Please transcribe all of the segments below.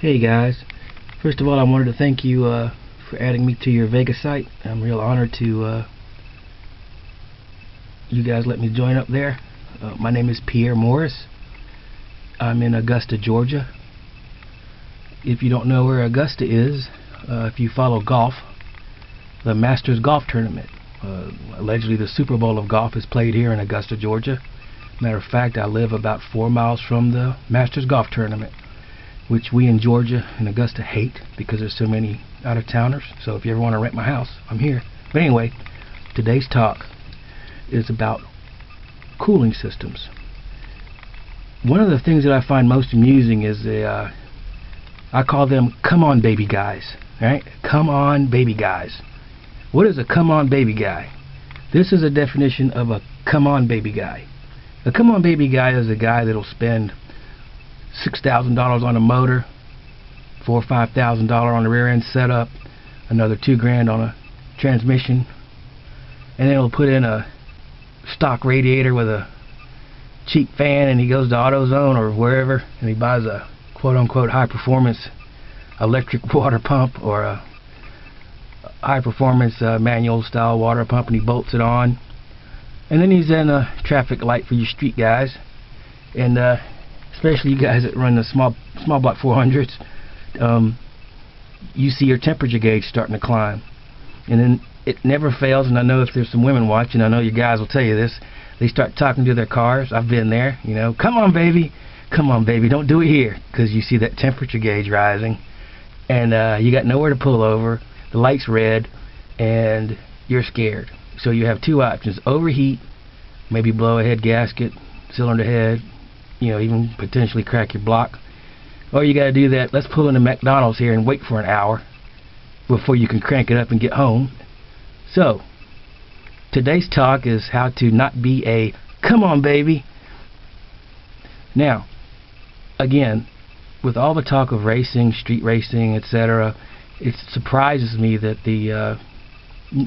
Hey guys, first of all I wanted to thank you for adding me to your Vega site. I'm real honored to you guys let me join up there. My name is Pierre Morris. I'm in Augusta, Georgia. If you don't know where Augusta is, if you follow golf, the Masters golf tournament, allegedly the Super Bowl of golf, is played here in Augusta, Georgia. Matter of fact, I live about 4 miles from the Masters golf tournament, which we in Georgia and Augusta hate because there's so many out-of-towners. So if you ever want to rent my house, I'm here. But anyway, today's talk is about cooling systems. One of the things that I find most amusing is I call them come on baby guys. Right? Come on baby guys. What is a come on baby guy? This is a definition of a come on baby guy. A come on baby guy is a guy that'll spend $6,000 on a motor, $4,000 or $5,000 on the rear end setup, another $2,000 on a transmission, and then he'll put in a stock radiator with a cheap fan, and he goes to AutoZone or wherever and he buys a quote-unquote high-performance electric water pump or a high-performance manual style water pump, and he bolts it on, and then he's in a traffic light for you street guys, and especially you guys that run the small block 400s, you see your temperature gauge starting to climb, and then it never fails. And I know if there's some women watching, I know you guys will tell you this, they start talking to their cars. I've been there, you know, come on baby, don't do it here, because you see that temperature gauge rising, and you got nowhere to pull over, the light's red, and you're scared. So you have two options: overheat, maybe blow a head gasket, cylinder head, you know, even potentially crack your block. Or you got to do that, let's pull into McDonald's here and wait for an hour before you can crank it up and get home. So today's talk is how to not be a come on baby. Now again, with all the talk of racing, street racing, etc., it surprises me that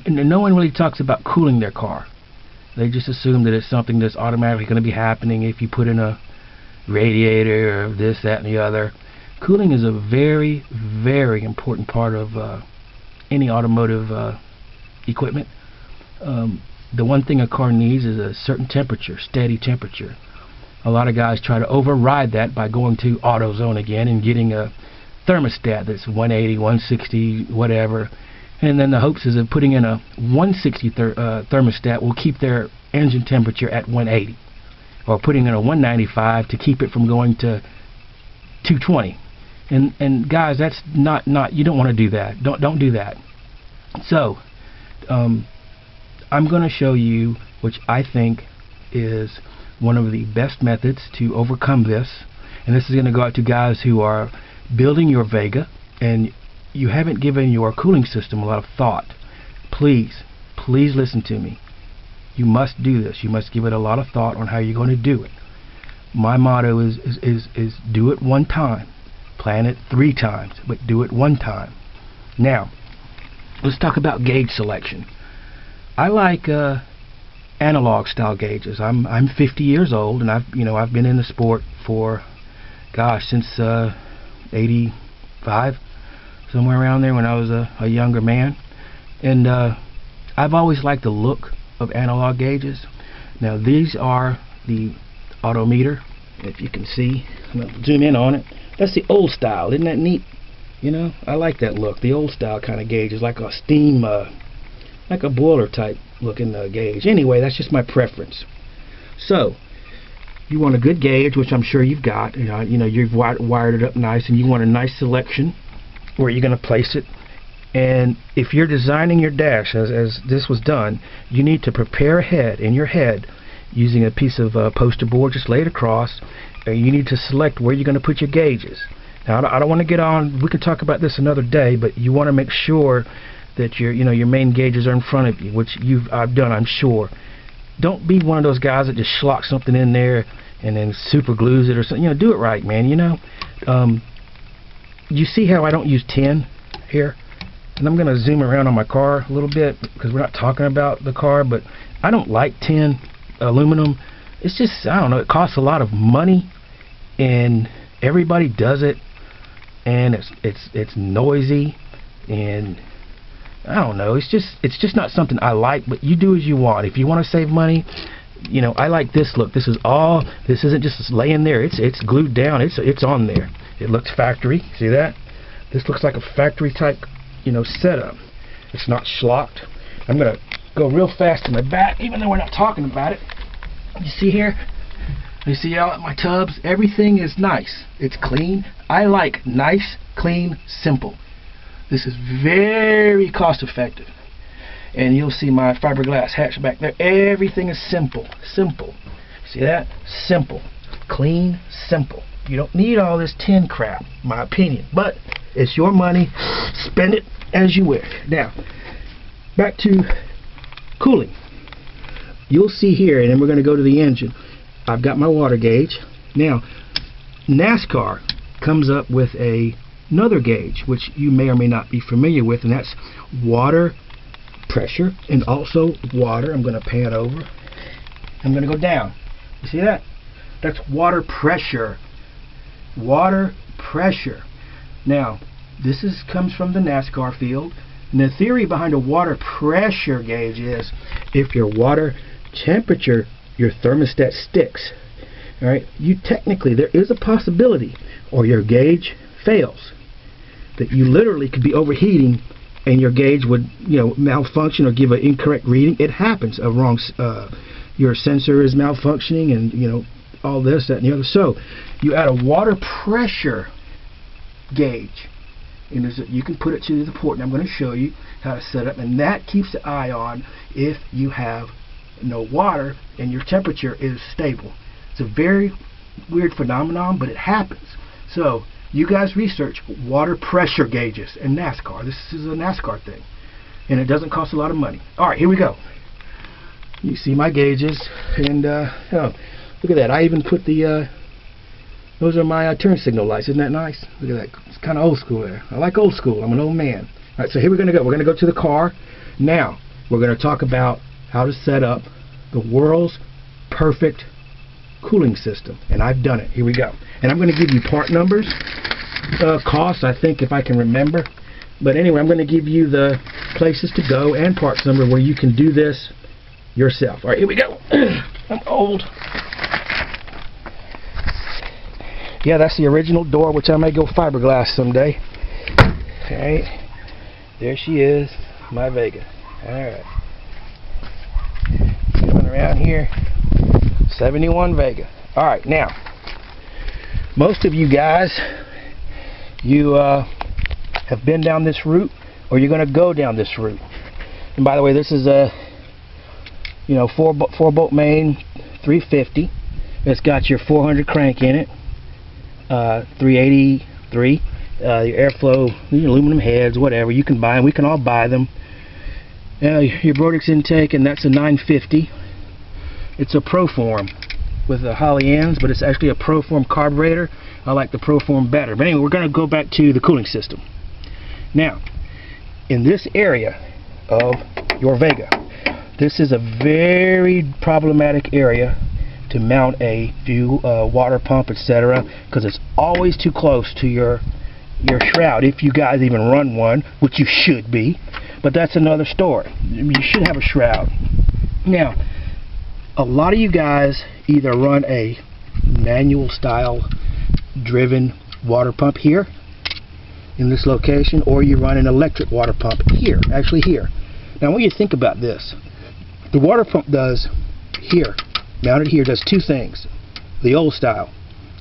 no one really talks about cooling their car. They just assume that it's something that's automatically going to be happening if you put in a radiator or this, that, and the other. Cooling is a very, very important part of any automotive equipment. The one thing a car needs is a certain temperature, steady temperature. A lot of guys try to override that by going to AutoZone again and getting a thermostat that's 180, 160, whatever, and then the hopes is that putting in a 160 thermostat will keep their engine temperature at 180, or putting in a 195 to keep it from going to 220. And guys, that's not you don't want to do that. Don't do that. So I'm going to show you, which I think is one of the best methods to overcome this, and this is going to go out to guys who are building your Vega and you haven't given your cooling system a lot of thought. Please listen to me. You must do this. You must give it a lot of thought on how you're going to do it. My motto is do it one time. Plan it 3 times, but do it one time. Now, let's talk about gauge selection. I like analog style gauges. I'm 50 years old, and I've been in the sport for, gosh, since 85, somewhere around there, when I was a younger man, and I've always liked the look of analog gauges. Now these are the odometer. If you can see, I'm gonna zoom in on it. That's the old style. Isn't that neat? You know, I like that look. The old style kind of gauge is like a steam, like a boiler type looking gauge. Anyway, that's just my preference. So you want a good gauge, which I'm sure you've got. You know, you've wired it up nice, and you want a nice selection where you're going to place it. And if you're designing your dash as this was done, you need to prepare ahead in your head using a piece of poster board, just lay it across, and you need to select where you're going to put your gauges. Now I don't want to get on, we can talk about this another day, but you want to make sure that your main gauges are in front of you, which I've done, I'm sure. Don't be one of those guys that just schlock something in there and then super glues it or something. Do it right, man. You see how I don't use tin here? And I'm going to zoom around on my car a little bit because we're not talking about the car, but I don't like tin, aluminum. It's just, I don't know, it costs a lot of money and everybody does it, and it's noisy, and I don't know, it's just not something I like. But you do as you want. If you want to save money, you know, I like this look. This isn't just laying there. It's glued down. It's on there. It looks factory. See that? This looks like a factory type, you know, setup. It's not schlocked. I'm gonna go real fast to my back, even though we're not talking about it. You see here? You see out at my tubs? Everything is nice. It's clean. I like nice, clean, simple. This is very cost effective. And you'll see my fiberglass hatch back there. Everything is simple. Simple. See that? Simple. Clean, simple. You don't need all this tin crap, in my opinion. But it's your money. Spend it as you wish. Now, back to cooling. You'll see here, and then we're going to go to the engine. I've got my water gauge. Now, NASCAR comes up with another gauge, which you may or may not be familiar with, and that's water pressure and also water. I'm going to pan over. I'm going to go down. You see that? That's water pressure. Water pressure. Now, this comes from the NASCAR field. And the theory behind a water pressure gauge is if your water temperature, your thermostat sticks, all right, you technically, there is a possibility, or your gauge fails, that you literally could be overheating and your gauge would, you know, malfunction or give an incorrect reading. It happens. Your sensor is malfunctioning, and you know, all this, that, and the other. So you add a water pressure gauge, and you can put it to the port, and I'm going to show you how to set it up, and that keeps the eye on if you have no water and your temperature is stable. It's a very weird phenomenon, but it happens. So you guys research water pressure gauges in NASCAR. This is a NASCAR thing, and it doesn't cost a lot of money. All right, here we go. You see my gauges, and oh, look at that. I even put the those are my turn signal lights. Isn't that nice? Look at that. It's kind of old school there. I like old school. I'm an old man. All right, so here we're going to go. We're going to go to the car. Now, we're going to talk about how to set up the world's perfect cooling system. And I've done it. Here we go. And I'm going to give you part numbers, costs, I think, if I can remember. But anyway, I'm going to give you the places to go and parts number where you can do this yourself. All right, here we go. I'm old. Yeah, that's the original door, which I may go fiberglass someday. Alright, there she is, my Vega. Alright, coming around here, 71 Vega. Alright, now, most of you guys, you have been down this route, or you're going to go down this route. And by the way, this is a, you know, 4-bolt main 350. It's got your 400 crank in it. 383, your airflow, your aluminum heads, whatever, you can buy them. We can all buy them. Your Brodix intake, and that's a 950. It's a Proform with the Holly ends, but it's actually a Proform carburetor. I like the Proform better. But anyway, we're going to go back to the cooling system. Now, in this area of your Vega, this is a very problematic area to mount a water pump, etc., because it's always too close to your shroud, if you guys even run one, which you should be, but that's another story. You should have a shroud. Now, a lot of you guys either run a manual style driven water pump here in this location, or you run an electric water pump here, actually here. Now, when you think about this, the water pump does here, mounted here, does two things. The old style,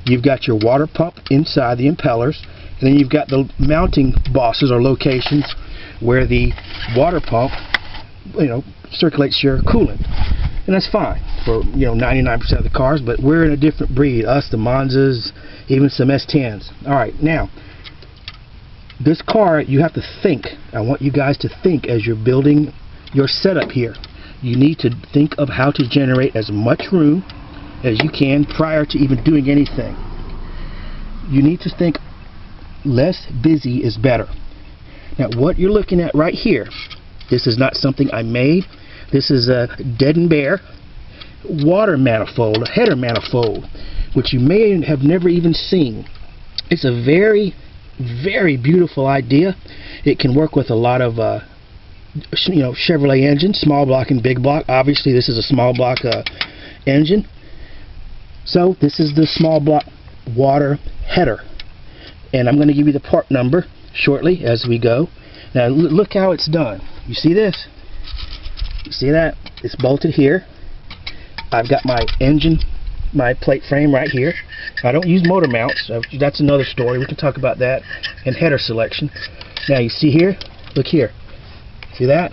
you've got your water pump inside the impellers, and then you've got the mounting bosses or locations where the water pump, you know, circulates your coolant. And that's fine for, you know, 99% of the cars, but we're in a different breed, us, the Monzas, even some S10s. Alright, now, this car, you have to think. I want you guys to think as you're building your setup here. You need to think of how to generate as much room as you can prior to even doing anything. You need to think less busy is better. Now, what you're looking at right here, this is not something I made. This is a dead and bare water manifold, a header manifold, which you may have never even seen. It's a very very beautiful idea. It can work with a lot of Chevrolet engines, small block and big block. Obviously this is a small block engine. So this is the small block water header, and I'm going to give you the part number shortly as we go. Now look how it's done. You see this? You see that? It's bolted here. I've got my engine, my plate frame right here. I don't use motor mounts. That's another story. We can talk about that. And header selection. Now you see here? Look here. See that?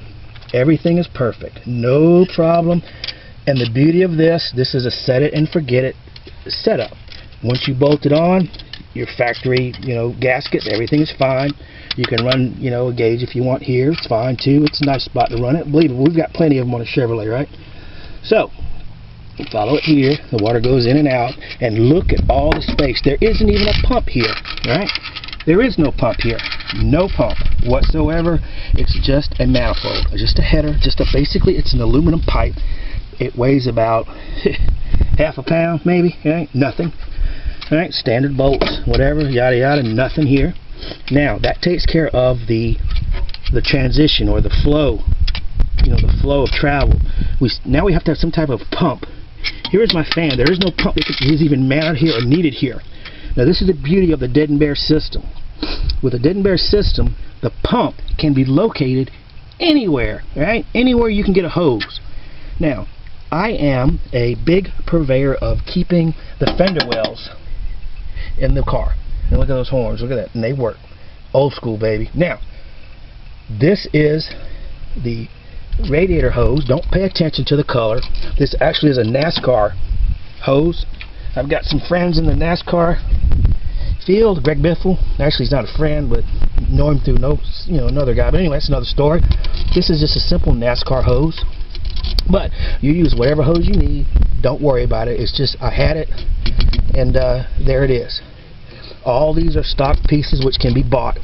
Everything is perfect. No problem. And the beauty of this is a set it and forget it setup. Once you bolt it on, your factory, gaskets, everything is fine. You can run, a gauge if you want here. It's fine too. It's a nice spot to run it. Believe it, we've got plenty of them on a Chevrolet, right? So, follow it here. The water goes in and out. And look at all the space. There isn't even a pump here, right? There is no pump here. No pump whatsoever. It's just a manifold. Just a header. Basically, it's an aluminum pipe. It weighs about half a pound, maybe. Right? Nothing. All right, standard bolts, whatever, yada yada, nothing here. Now that takes care of the transition or the flow, the flow of travel. Now we have to have some type of pump. Here is my fan. There is no pump that is even mounted here or needed here. Now this is the beauty of the Dead and Bear system. With a Dead and Bear system, the pump can be located anywhere, right? Anywhere you can get a hose. Now, I am a big purveyor of keeping the fender wells in the car. And look at those horns. Look at that. And they work. Old school, baby. Now, this is the radiator hose. Don't pay attention to the color. This actually is a NASCAR hose. I've got some friends in the NASCAR field. Greg Biffle. Actually, he's not a friend, but know him through another guy. But anyway, that's another story. This is just a simple NASCAR hose. But you use whatever hose you need. Don't worry about it. It's just I had it, and there it is. All these are stock pieces which can be bought.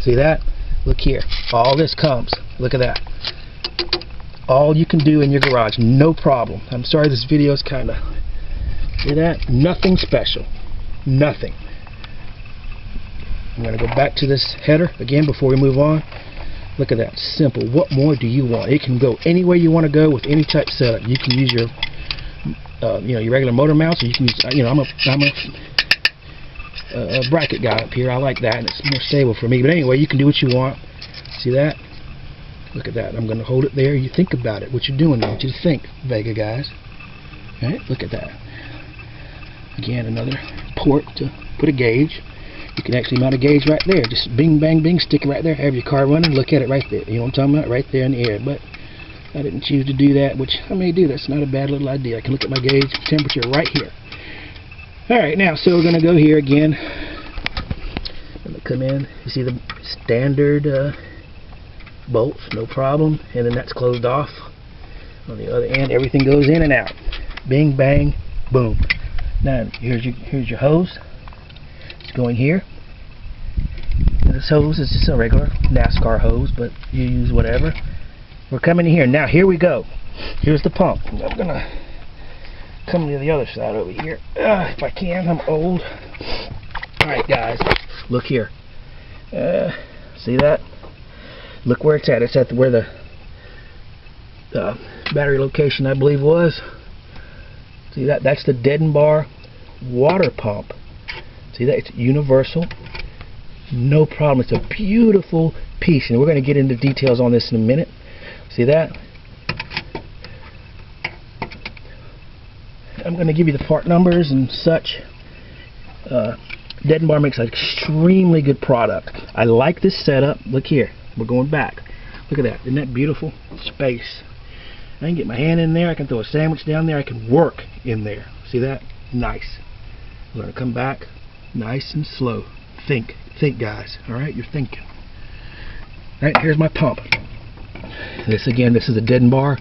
See that? Look here. All this comes. Look at that. All you can do in your garage. No problem. I'm sorry this video is kind of... See that? Nothing special. Nothing. I'm going to go back to this header again before we move on. Look at that. Simple. What more do you want? It can go anywhere you want to go with any type setup. You can use your your regular motor mounts, or you can use I'm a bracket guy up here. I like that, and it's more stable for me. But anyway, you can do what you want. See that? Look at that. I'm going to hold it there. You think about it. What you're doing. I want you to think, Vega guys. All right? Look at that. Again, another port to put a gauge. You can actually mount a gauge right there. Just bing, bang, bing, stick it right there. Have your car running. Look at it right there. You know what I'm talking about? Right there in the air. But I didn't choose to do that, which I may do. That's not a bad little idea. I can look at my gauge temperature right here. Alright, now, so we're going to go here again. I'm going to come in. You see the standard bolts, no problem. And then that's closed off. On the other end, everything goes in and out. Bing, bang, boom. Now, here's your hose. It's going here. And this hose is just a regular NASCAR hose, but you use whatever. We're coming in here. Now, here we go. Here's the pump. I'm going to come to the other side over here. If I can. I'm old. Alright, guys. Look here. See that? Look where it's at. It's at where the battery location, I believe, was. See that? That's the Dead and Bar water pump. See that? It's universal. No problem. It's a beautiful piece, and we're going to get into details on this in a minute. See that? I'm going to give you the part numbers and such. Dead and Bar makes an extremely good product. I like this setup. Look here. We're going back. Look at that. Isn't that beautiful? Space. I can get my hand in there. I can throw a sandwich down there. I can work in there. See that? Nice. We're going to come back nice and slow. Think, guys. Alright, you're thinking. Alright, here's my pump. This again, this is a Dead and Bar,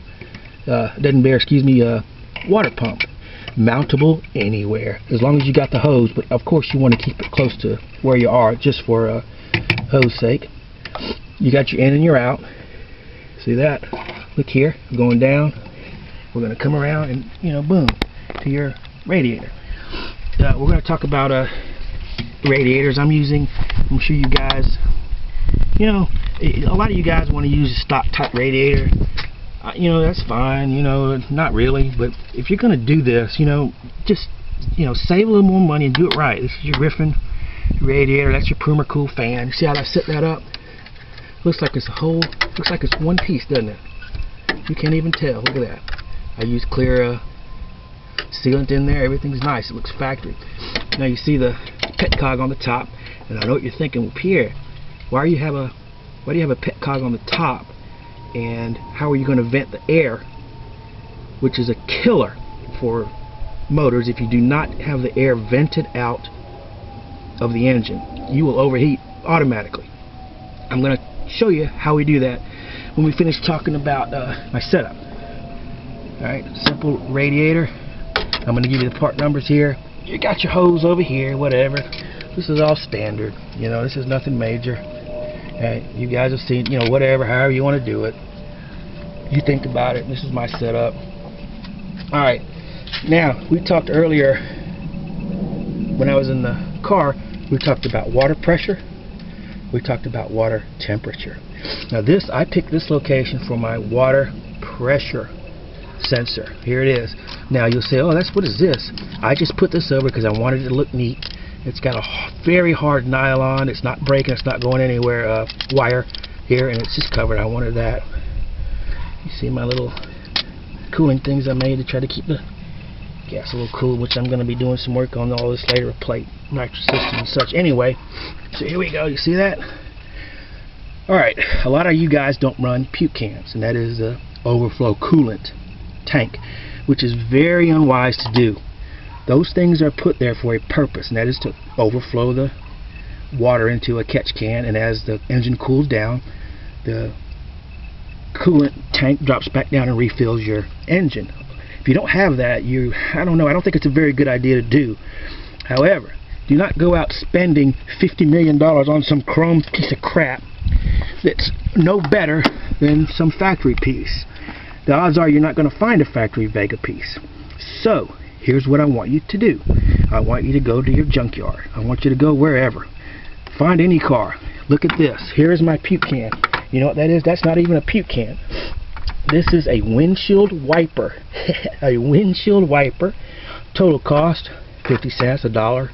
water pump. Mountable anywhere, as long as you got the hose, but of course you want to keep it close to where you are, just for hose sake. You got your in and your out. See that? Look here, going down. We're going to come around and, boom, to your radiator. We're going to talk about radiators I'm using. I'm sure you guys, you know, a lot of you guys want to use a stock type radiator. You know, that's fine, you know, not really, but if you're going to do this, you know, just, you know, save a little more money and do it right. This is your Griffin radiator. That's your Puma Cool fan. You see how I set that up? Looks like it's looks like it's one piece, doesn't it? You can't even tell. Look at that. I use clear sealant in there. Everything's nice. It looks factory. Now you see the petcog on the top, and I know what you're thinking. Well, Pierre, why do you have a petcog on the top, and how are you going to vent the air, which is a killer for motors? If you do not have the air vented out of the engine, you will overheat automatically. I'm going to show you how we do that when we finish talking about my setup. Alright, simple radiator. I'm going to give you the part numbers here. You got your hose over here, whatever. This is all standard. You know, this is nothing major. Alright, you guys have seen, you know, whatever, however you want to do it. You think about it. This is my setup. Alright, now, we talked earlier, when I was in the car, we talked about water pressure. We talked about water temperature. Now this, I picked this location for my water pressure sensor. Here it is. Now you'll say, oh, what is this? I just put this over because I wanted it to look neat. It's got a very hard nylon. It's not breaking. It's not going anywhere. Wire here, and it's just covered. I wanted that. You see my little cooling things I made to try to keep the gas a little cool, which I'm going to be doing some work on all this later, plate, nitrous system and such. Anyway, so here we go. You see that? Alright, a lot of you guys don't run puke cans, and that is the overflow coolant tank, which is very unwise to do. Those things are put there for a purpose, and that is to overflow the water into a catch can, and as the engine cools down, the coolant tank drops back down and refills your engine. If you don't have that, I don't know, I don't think it's a very good idea to do. However, do not go out spending $50 million on some chrome piece of crap that's no better than some factory piece. The odds are you're not going to find a factory Vega piece. So, here's what I want you to do. I want you to go to your junkyard. I want you to go wherever. Find any car. Look at this. Here is my puke can. You know what that is? That's not even a puke can. This is a windshield wiper. A windshield wiper. Total cost, 50 cents, $1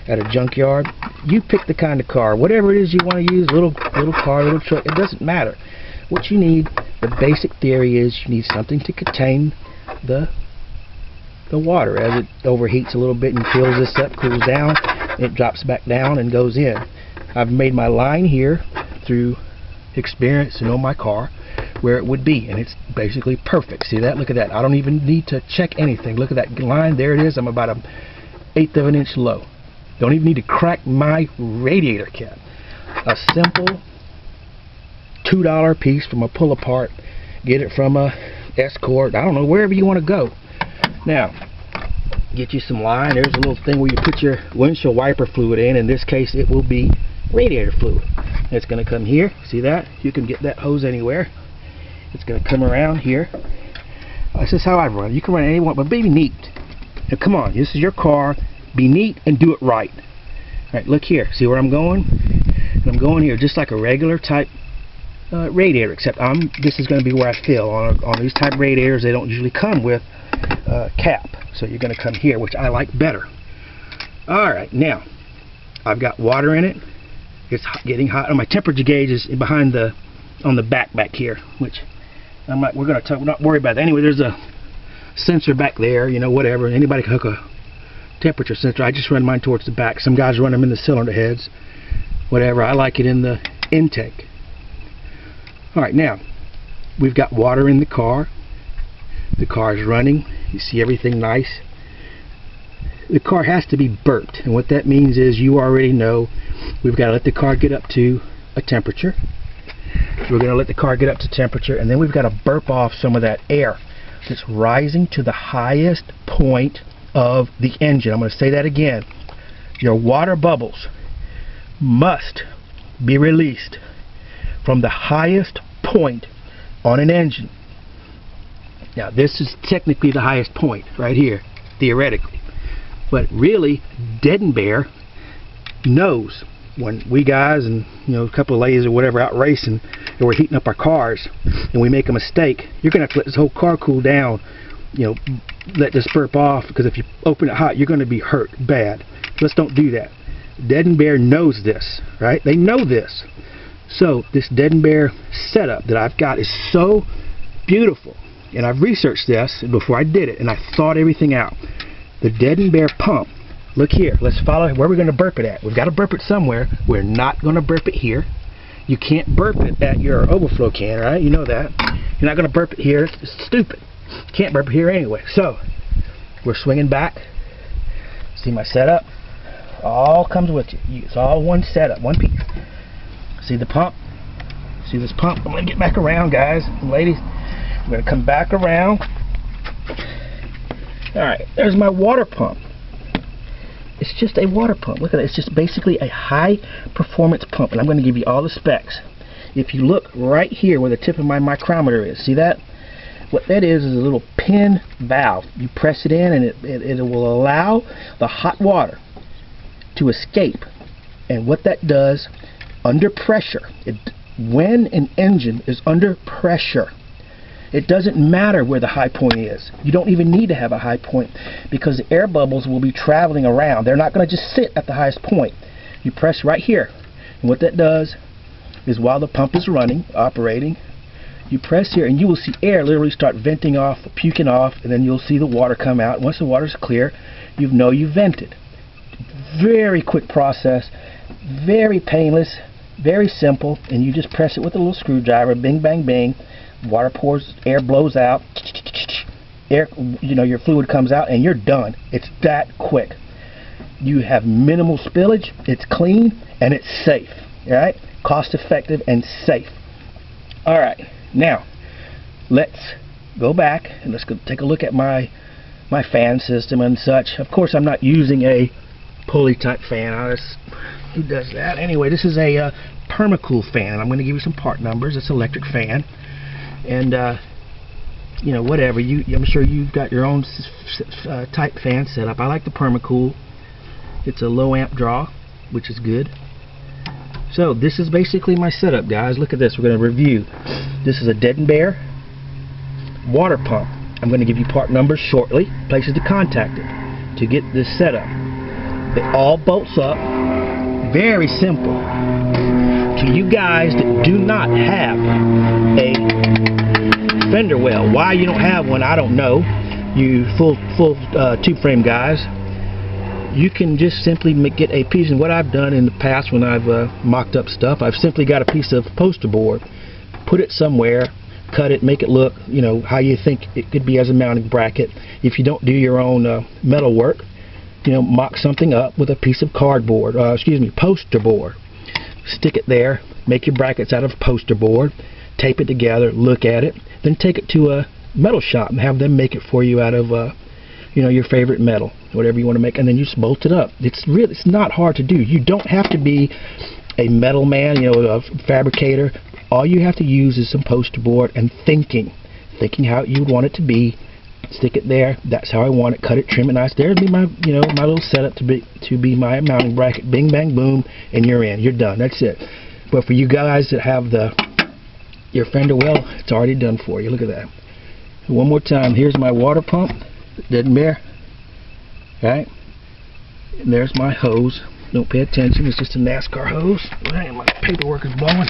at a junkyard. You pick the kind of car, whatever it is you want to use, little car, little truck, it doesn't matter. What you need, the basic theory is you need something to contain the water. As it overheats a little bit and fills this up, cools down, it drops back down and goes in. I've made my line here through experience to know my car where it would be, and it's basically perfect. See that? Look at that. I don't even need to check anything. Look at that line. There it is. I'm about 1/8 of an inch low. Don't even need to crack my radiator cap. A simple $2 piece from a pull apart. Get it from a Escort. I don't know, wherever you want to go. Now, get you some line. There's a little thing where you put your windshield wiper fluid in. In this case, it will be radiator fluid. It's going to come here. See that? You can get that hose anywhere. It's going to come around here. This is how I run. You can run anyone, but be neat. Now, come on. This is your car. Be neat and do it right. Alright, look here. See where I'm going? I'm going here just like a regular type radiator, except this is going to be where I fill. On these type radiators, they don't usually come with cap. So you're going to come here, which I like better. Alright, now, I've got water in it. It's getting hot. And my temperature gauge is behind on the back here, which we're not worried about that. Anyway, there's a sensor back there, you know, whatever. Anybody can hook a temperature sensor. I just run mine towards the back. Some guys run them in the cylinder heads, whatever. I like it in the intake. Alright, now we've got water in the car. The car is running. You see everything nice. The car has to be burped, and what that means is you already know we've got to let the car get up to a temperature. We're going to let the car get up to temperature, and then we've got to burp off some of that air that's rising to the highest point of the engine. I'm going to say that again. Your water bubbles must be released from the highest point on an engine. Now this is technically the highest point right here, theoretically, but really dead and bare knows when we guys and a couple of ladies or whatever out racing and we're heating up our cars and we make a mistake, you're gonna have to let this whole car cool down, let this burp off, because if you open it hot, you're gonna be hurt bad. Let's don't do that. Dead and Bear knows this, right? They know this. So this Dead and Bear setup that I've got is so beautiful, and I've researched this before I did it, and I thought everything out. The Dead and Bear pump. Look here. Let's follow where we're going to burp it at. We've got to burp it somewhere. We're not going to burp it here. You can't burp it at your overflow can, right? You know that. You're not going to burp it here. It's stupid. You can't burp it here anyway. So we're swinging back. See my setup? All comes with you. It's all one setup, one piece. See the pump? See this pump? I'm going to get back around, guys and ladies. I'm going to come back around. Alright, there's my water pump. It's just a water pump. Look at it. It's just basically a high performance pump, and I'm going to give you all the specs. If you look right here where the tip of my micrometer is, see that? What that is a little pin valve. You press it in and it will allow the hot water to escape. And what that does, under pressure, when an engine is under pressure, it doesn't matter where the high point is. You don't even need to have a high point, because the air bubbles will be traveling around. They're not going to just sit at the highest point. You press right here, and what that does is while the pump is running, operating, you press here and you will see air literally start venting off, puking off, and then you'll see the water come out. Once the water's clear, you know you vented. Very quick process, very painless, very simple, and you just press it with a little screwdriver, bing bang bing. Water pours, air blows out, air, your fluid comes out, and you're done. It's that quick. You have minimal spillage, it's clean, and it's safe. Alright? Cost effective and safe. Alright, now let's go back and let's go take a look at my fan system and such. Of course, I'm not using a pulley type fan. Who does that? Anyway, this is a Permacool fan. I'm going to give you some part numbers. It's an electric fan. And whatever, I'm sure you've got your own type fan setup. I like the Permacool. It's a low amp draw, which is good. So this is basically my setup, guys. Look at this. We're going to review. This is a Dead and Bear water pump. I'm going to give you part numbers shortly, places to contact it to get this setup. It all bolts up. Very simple. To you guys that do not have a fender well, why you don't have one, I don't know. You full tube frame guys, you can just simply get a piece. And what I've done in the past when I've mocked up stuff, I've simply got a piece of poster board, put it somewhere, cut it, make it look how you think it could be as a mounting bracket. If you don't do your own metal work, mock something up with a piece of cardboard, poster board. Stick it there, make your brackets out of poster board, tape it together, look at it, then take it to a metal shop and have them make it for you out of your favorite metal, whatever you want to make, and then you just bolt it up. It's not hard to do. You don't have to be a metal man, a fabricator. All you have to use is some poster board and thinking how you want it to be. Stick it there. That's how I want it. Cut it, trim it nice. There'd be my my little setup to be my mounting bracket. Bing bang boom, and you're in. You're done. That's it. But for you guys that have your fender well, it's already done for you. Look at that. One more time. Here's my water pump. Dead and Bear. Right. And there's my hose. Don't pay attention. It's just a NASCAR hose. Man, my paperwork is blowing,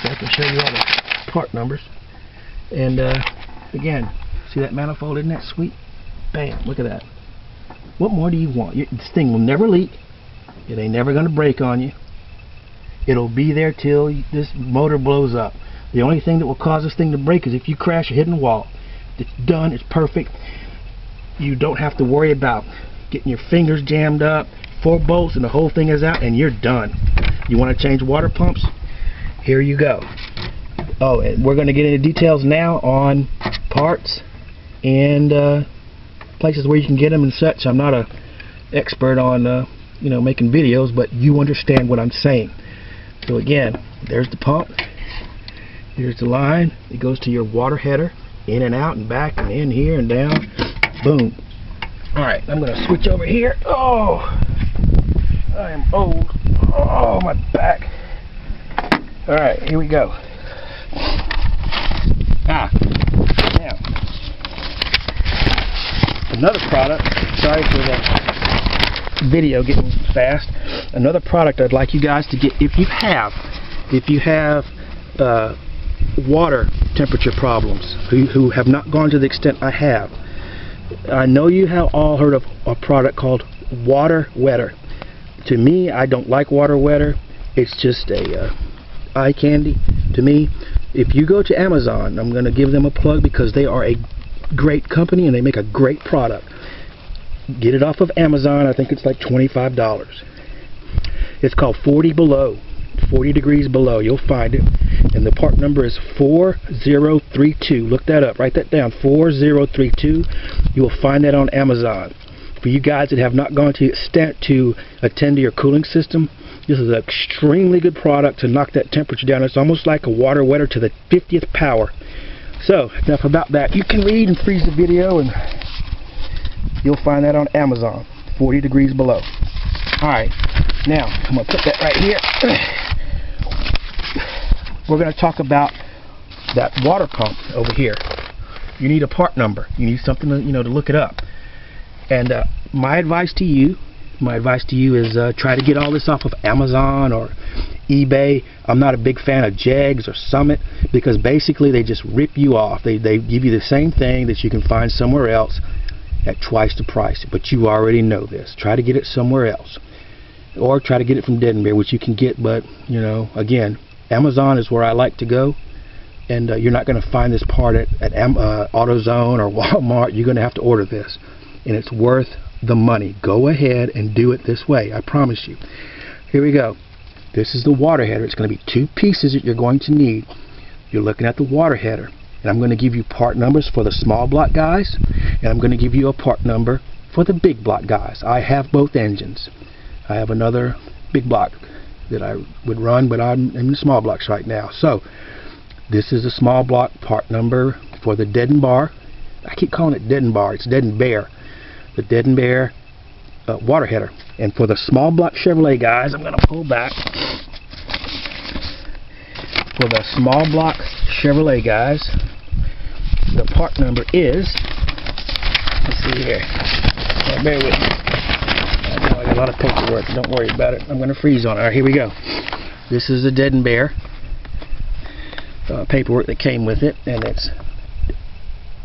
so I can show you all the part numbers. And again. See that manifold? Isn't that sweet? Bam! Look at that. What more do you want? This thing will never leak. It ain't never going to break on you. It'll be there till this motor blows up. The only thing that will cause this thing to break is if you crash a hidden wall. It's done. It's perfect. You don't have to worry about getting your fingers jammed up. 4 bolts and the whole thing is out and you're done. You want to change water pumps? Here you go. Oh, and we're going to get into details now on parts and places where you can get them and such. I'm not an expert on making videos, but you understand what I'm saying. So again, there's the pump. Here's the line. It goes to your water header, in and out and back and in here and down. Boom. Alright, I'm going to switch over here. Oh! I am old. Oh, my back. Alright, here we go. Now, another product, sorry for the video getting fast. Another product I'd like you guys to get, if you have water temperature problems, who have not gone to the extent I have. I know you have all heard of a product called Water Wetter. To me, I don't like Water Wetter. It's just a eye candy to me. If you go to Amazon, I'm going to give them a plug because they are a great company and they make a great product. Get it off of Amazon. I think it's like $25. It's called 40 Below. 40 degrees below. You'll find it. And the part number is 4032. Look that up. Write that down. 4032. You will find that on Amazon. For you guys that have not gone to the extent to attend to your cooling system, this is an extremely good product to knock that temperature down. It's almost like a water wetter to the 50th power. So, enough about that. You can read and freeze the video, and you'll find that on Amazon. 40 degrees below. Alright, now, I'm going to put that right here. We're going to talk about that water pump over here. You need a part number. You need something to, to look it up. And my advice to you is try to get all this off of Amazon or eBay. I'm not a big fan of Jegs or Summit because basically they just rip you off. They give you the same thing that you can find somewhere else at twice the price. But you already know this. Try to get it somewhere else. Or try to get it from Dead & Bear, which you can get, but, again, Amazon is where I like to go. And you're not going to find this part at AutoZone or Walmart. You're going to have to order this. And it's worth the money. Go ahead and do it this way. I promise you. Here we go. This is the water header. It's going to be 2 pieces that you're going to need. You're looking at the water header. And I'm going to give you part numbers for the small block guys. And I'm going to give you a part number for the big block guys. I have both engines. I have another big block that I would run, but I'm in the small blocks right now. So, this is a small block part number for the Dead & Bar. I keep calling it Dead & Bar. It's Dead & Bear. The Dead & Bear water header. And for the small block Chevrolet guys, I'm going to pull back. For the small block Chevrolet guys, the part number is, let's see here. Now, bear with me. I know I got a lot of paperwork. Don't worry about it. I'm going to freeze on it. All right, here we go. This is the Dead & Bear paperwork that came with it, and it's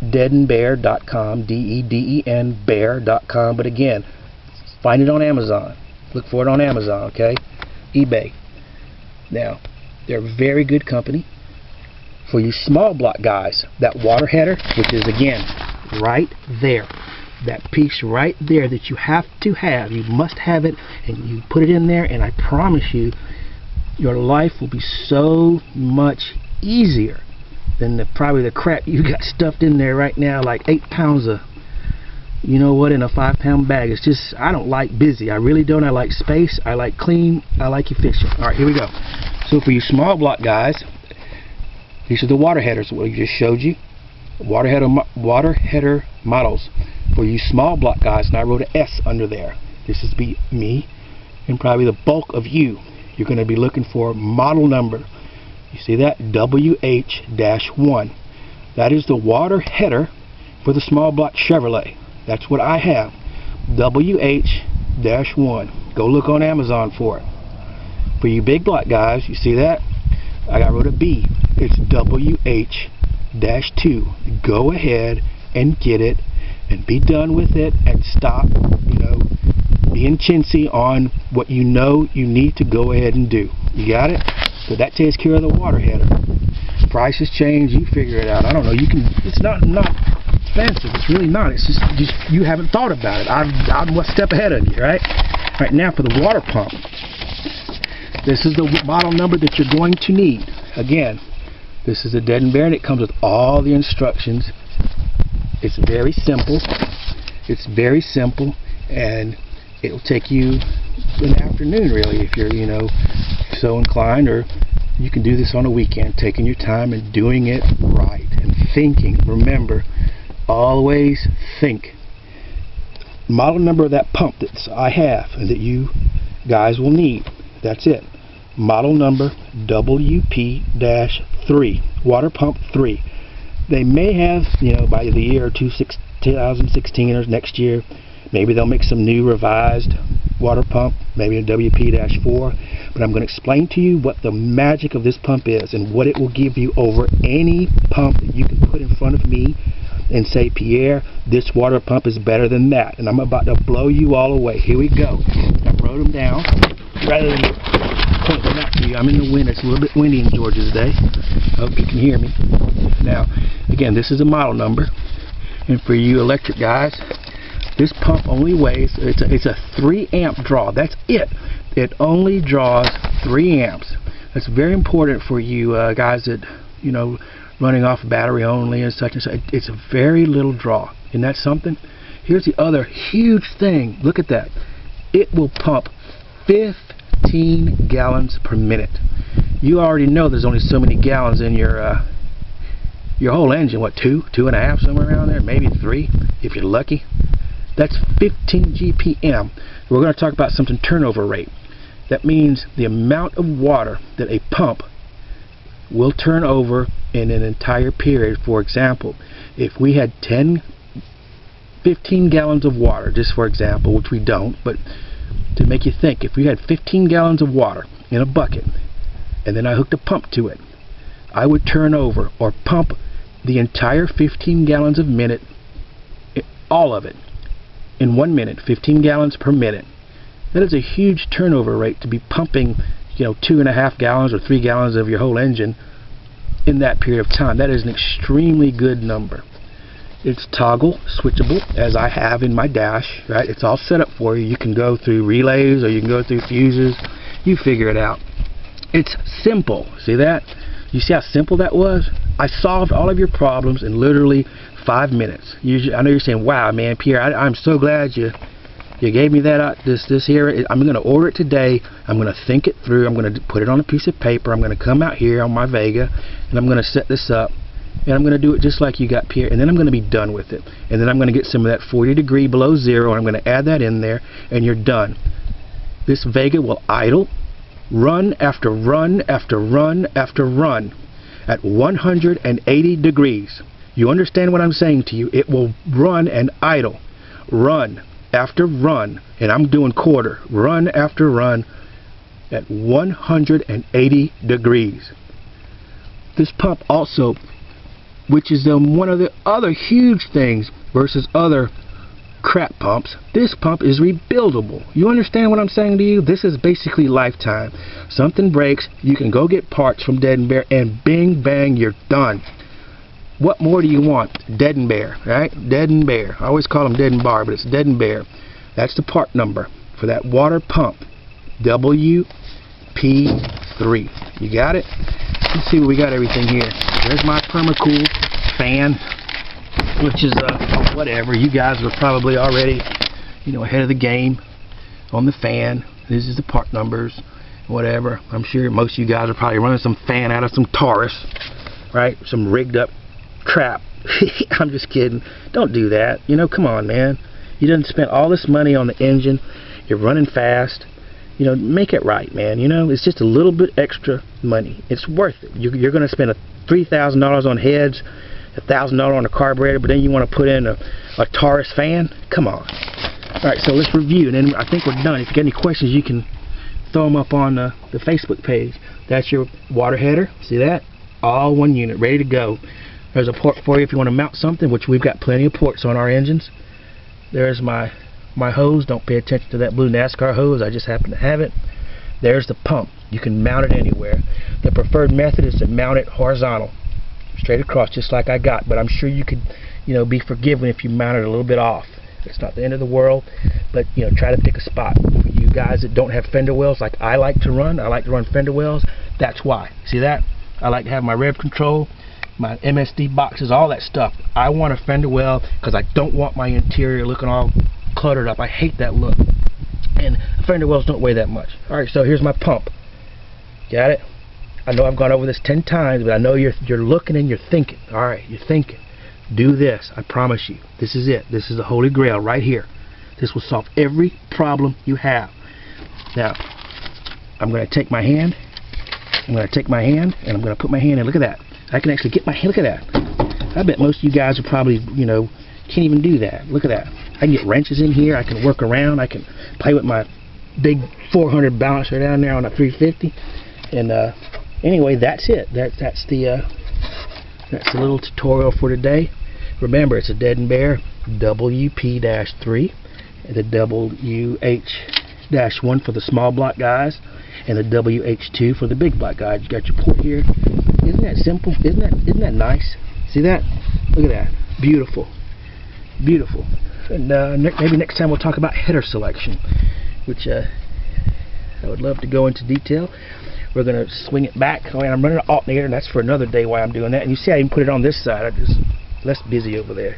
deadandbear.com, D-E-D-E-N bear.com. But again, find it on Amazon. Look for it on Amazon, okay? eBay. Now, they're a very good company. For you small block guys, that water header, which is again right there, that piece right there that you have to have, you must have it, and you put it in there, and I promise you, your life will be so much easier than probably the crap you got stuffed in there right now, like 8 pounds of, in a 5-pound bag. It's just, I don't like busy. I really don't. I like space. I like clean. I like efficient. All right, here we go. So for you small block guys, these are the water headers, what I just showed you. Water header models. For you small block guys, and I wrote an S under there. This is me and probably the bulk of you. You're going to be looking for model number. You see that? WH-1. That is the water header for the small block Chevrolet. That's what I have. WH-1. Go look on Amazon for it. For you big block guys, you see that? I wrote a B. It's WH-2. Go ahead and get it and be done with it and stop, being chintzy on what you know you need to go ahead and do. You got it? So that takes care of the water header. Prices change, you figure it out. I don't know, it's not expensive, it's really not. It's just you haven't thought about it. I'm one step ahead of you, right? Right now for the water pump, this is the model number that you're going to need. Again, this is a Dead & Bear, and it comes with all the instructions. It's very simple. It's very simple, and it'll take you an afternoon, really, if you're, so inclined, or you can do this on a weekend, taking your time and doing it right, and thinking. Remember, always think. Model number of that pump that I have, and that you guys will need. That's it. Model number WP-3, water pump 3. They may have, by the year 2016 or next year, maybe they'll make some new revised water pump, maybe a WP-4, but I'm going to explain to you what the magic of this pump is and what it will give you over any pump that you can put in front of me and say, Pierre, this water pump is better than that. And I'm about to blow you all away. Here we go. I wrote them down rather than point them out to you. I'm in the wind. It's a little bit windy in Georgia today. I hope you can hear me. Now, again, this is a model number. And for you electric guys, this pump only weighs, it's a 3 amp draw. That's it. It only draws 3 amps. That's very important for you guys that, running off battery only and such and such. It's a very little draw. Isn't that something? Here's the other huge thing. Look at that. It will pump 15 gallons per minute. You already know there's only so many gallons in your whole engine. What, 2.5, somewhere around there? Maybe 3, if you're lucky. That's 15 GPM. We're going to talk about something turnover rate. That means the amount of water that a pump will turn over in an entire period. For example, if we had 15 gallons of water, just for example, which we don't, but to make you think, if we had 15 gallons of water in a bucket and then I hooked a pump to it, I would turn over or pump the entire 15 gallons a minute, all of it, in 1 minute, 15 gallons per minute. That is a huge turnover rate to be pumping 2.5 gallons or 3 gallons of your whole engine in that period of time. That is an extremely good number. It's toggle switchable, as I have in my dash, right? It's all set up for you. You can go through relays or you can go through fuses. You figure it out. It's simple. See that? You see how simple that was? I solved all of your problems in literally 5 minutes. I know you're saying, wow, man, Pierre, I'm so glad you gave me that this here. I'm going to order it today. I'm going to think it through. I'm going to put it on a piece of paper. I'm going to come out here on my Vega and I'm going to set this up and I'm going to do it just like you got, Pierre, and then I'm going to be done with it. And then I'm going to get some of that 40 degree below zero and I'm going to add that in there and you're done. This Vega will idle, run after run after run after run at 180 degrees. You understand what I'm saying to you? It will run and idle, run after run, and I'm doing quarter, run after run at 180 degrees. This pump also, which is one of the other huge things versus other crap pumps, this pump is rebuildable. You understand what I'm saying to you? This is basically lifetime. Something breaks, you can go get parts from Dead and Bear and bing bang, you're done. What more do you want? Dead and Bear, right? Dead and Bear. I always call them Dead and Bar, but it's Dead and Bear. That's the part number for that water pump. WP-3. You got it? Let's see what we got everything here. There's my Permacool fan, which is whatever. You guys are probably already, ahead of the game on the fan. This is the part numbers, whatever. I'm sure most of you guys are probably running some fan out of some Taurus, right? Some rigged up crap. I'm just kidding. Don't do that. Come on, man. You done spent all this money on the engine. You're running fast. Make it right, man. It's just a little bit extra money. It's worth it. You're going to spend $3,000 on heads, $1,000 on a carburetor, but then you want to put in a Taurus fan? Come on. Alright, so let's review, and then I think we're done. If you got any questions, you can throw them up on the Facebook page. That's your water header. See that? All one unit, ready to go. There's a port for you if you want to mount something, which we've got plenty of ports on our engines. There's my hose. Don't pay attention to that blue NASCAR hose. I just happen to have it. There's the pump. You can mount it anywhere. The preferred method is to mount it horizontal, straight across, just like I got. But I'm sure you could, be forgiven if you mount it a little bit off. It's not the end of the world, but try to pick a spot. For you guys that don't have fender wells like I like to run fender wells. That's why. See that? I like to have my rev control, my MSD boxes, all that stuff. I want a fender well because I don't want my interior looking all cluttered up. I hate that look. And fender wells don't weigh that much. Alright, so here's my pump. Got it? I know I've gone over this 10 times, but I know you're looking and you're thinking. Alright, you're thinking. Do this. I promise you. This is it. This is the holy grail right here. This will solve every problem you have. Now, I'm going to take my hand. And I'm going to put my hand in. Look at that. I can actually get my hand. Look at that. I bet most of you guys are probably, you know, can't even do that. Look at that. I can get wrenches in here. I can work around. I can play with my big 400 balancer down there on a 350. And anyway, that's it. That's the little tutorial for today. Remember, it's a Dead and Bear WP-3, and the WH-1 for the small block guys, and the WH2 for the big block guys. You got your port here. Isn't that simple? Isn't that nice? See that? Look at that. Beautiful. Beautiful. And maybe next time we'll talk about header selection, which I would love to go into detail. We're going to swing it back. Oh, and I'm running an alternator, and that's for another day why I'm doing that. And you see I even put it on this side. I just less busy over there.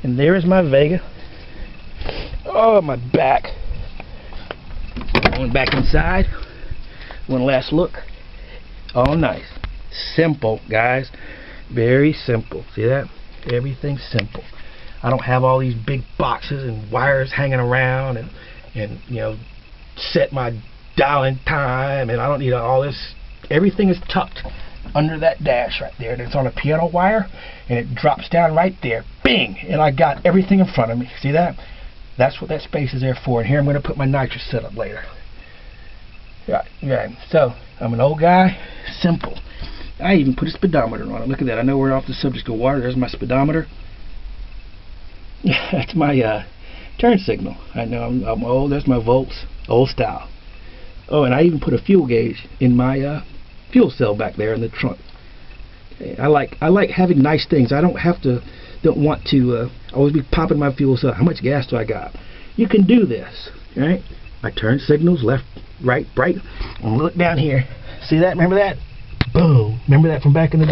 And there is my Vega. Oh, my back. Going back inside. One last look. All nice. Simple, guys. Very simple. See that? Everything's simple. I don't have all these big boxes and wires hanging around and you know, set my dialing time, and I don't need all this. Everything is tucked under that dash right there. It's on a piano wire, and it drops down right there. Bing! And I got everything in front of me. See that? That's what that space is there for. And here I'm going to put my nitrous setup later. Right. So I'm an old guy. Simple. I even put a speedometer on it. Look at that. I know we're off the subject of water. There's my speedometer. That's my turn signal. I know I'm old. There's my volts. Old style. Oh, and I even put a fuel gauge in my fuel cell back there in the trunk. Okay, I like having nice things. I don't want to always be popping my fuel cell. How much gas do I got? You can do this, right? My turn signals, left, right, bright. And look down here. See that? Remember that? Boom. Remember that from back in the day?